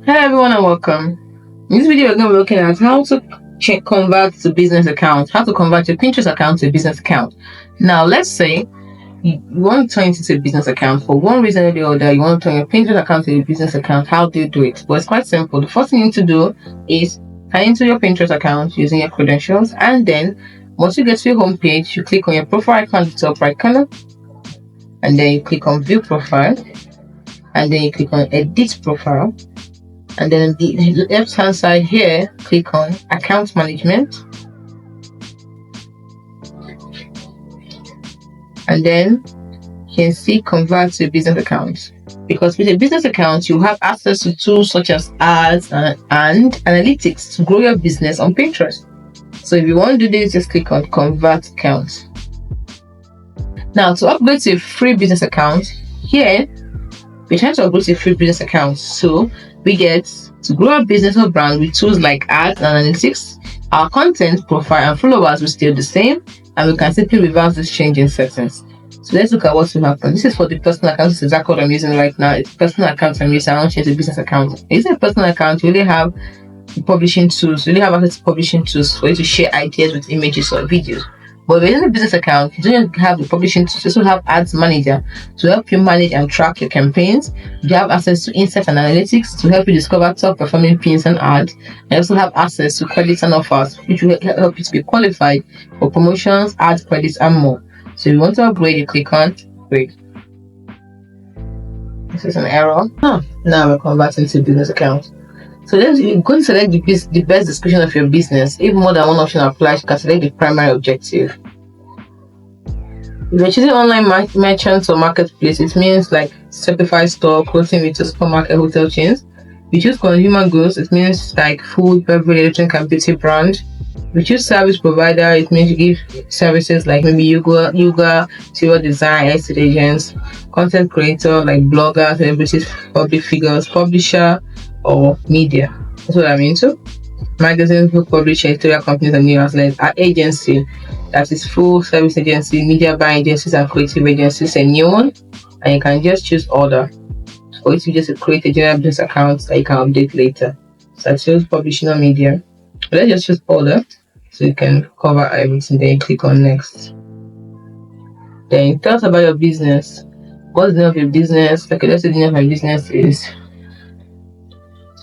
Hello everyone and welcome. In this video we're going to be looking at how to convert to business account, how to convert your Pinterest account to a business account. Now let's say you want to turn it into a business account for one reason or the other. You want to turn your Pinterest account to a business account. How do you do it? Well, it's quite simple. The first thing you need to do is sign into your Pinterest account using your credentials, and then once you get to your home page, you click on your profile icon at the top right corner, and then you click on view profile, and then you click on edit profile. And then on the left hand side here, click on account management, and then you can see convert to a business account. Because with a business account, you have access to tools such as ads and analytics to grow your business on Pinterest. So if you want to do this, just click on convert account. Now to upgrade to a free business account, here we're trying to upgrade to a free business account. So we get to grow our business or brand with tools like ads and analytics. Our content, profile, and followers will stay the same, and we can simply reverse this change in settings. So let's look at what will happen. This is for the personal account. This is exactly what I'm using right now. It's personal account I'm using. I don't change the business account. Using a personal account, you really have the publishing tools. You really have access to publishing tools for you to share ideas with images or videos. But if you're using a business account, you don't have the publishing tools. You also have Ads Manager to help you manage and track your campaigns. You have access to insights and analytics to help you discover top performing pins and ads. You also have access to credits and offers, which will help you to be qualified for promotions, ads, credits, and more. So if you want to upgrade, you click on upgrade. This is an error. Now we're converting to business account. So then you're going to select the best description of your business. If more than one option applies, you can select the primary objective. If you're choosing online merchants or marketplace, it means like Shopify store, clothing retail, supermarket, hotel chains. If you choose consumer goods, it means like food, beverage, electronic, and beauty brand. If you choose service provider, it means you give services like maybe yoga, interior design, estate agents, content creator like bloggers, celebrities, public figures, publisher, or media. That's what I'm into. Magazines, book publisher, editorial companies, and new outlets. Our agency, that is full service agency, media buying agencies, and creative agencies, a new one. And you can just choose order for it to just create a general business account that you can update later. So I choose publishing or media. Let's just choose order so you can cover everything. Then you click on next. Then tell us about your business. What's the name of your business? Okay, let's say the name of my business is,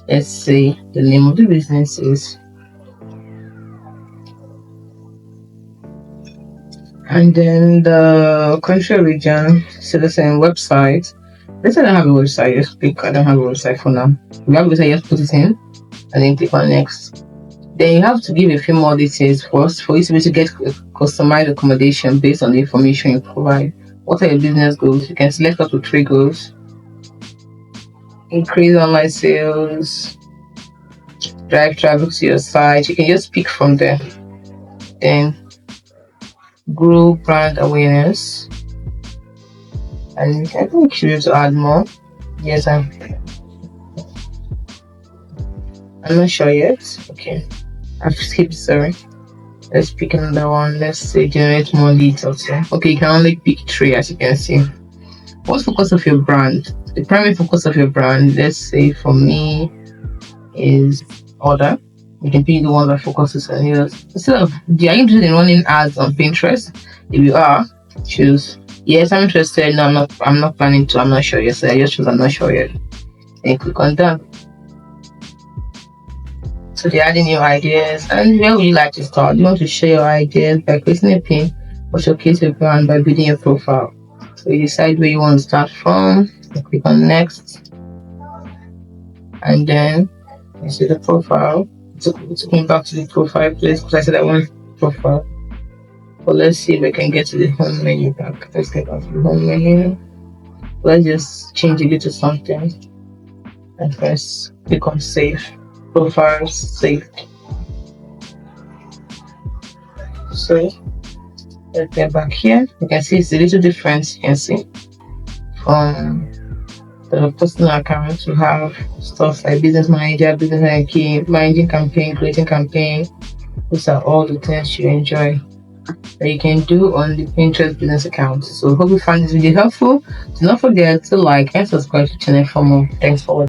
let's say the name of the business is, and then the country or region, so the same website. Let's say I don't have a website, just click I don't have a website for now. If you have a website, just put it in and then click on next. Then you have to give a few more details first for you to be able to get customized accommodation based on the information you provide. What are your business goals? You can select up to 3 goals. Increase online sales, drive traffic to your site. You can just pick from there. Then grow brand awareness, and I think you should to add more. Yes, I'm not sure yet. Okay, I've skipped, sorry. Let's pick another one. Let's say generate more leads also. Okay, you can only pick 3 as you can see. What's the focus of your brand? The primary focus of your brand, let's say for me, is order. You can pick the one that focuses on yours. Instead of, are you interested in running ads on Pinterest? If you are, choose yes, I'm interested. No, I'm not planning to. I'm not sure yet. So I just choose I'm not sure yet. Then click on done. So they're adding new ideas. And where would you like to start? You want to share your ideas by creating a pin or showcase your brand by building your profile. So you decide where you want to start from. You click on next, and then you see the profile. It's going back to the profile place because I said I want profile. But let's see if I can get to the home menu back. Let's get back to the home menu. Let's just change it to something and first click on save. Profile saved. So let's get back here. You can see it's a little different. You can see from the personal account to have stuff like business manager, business ranking, managing campaign, creating campaign. These are all the things you enjoy that you can do on the Pinterest business account. So hope you find this video helpful. Do not forget to like and subscribe to the channel for more. Thanks for watching.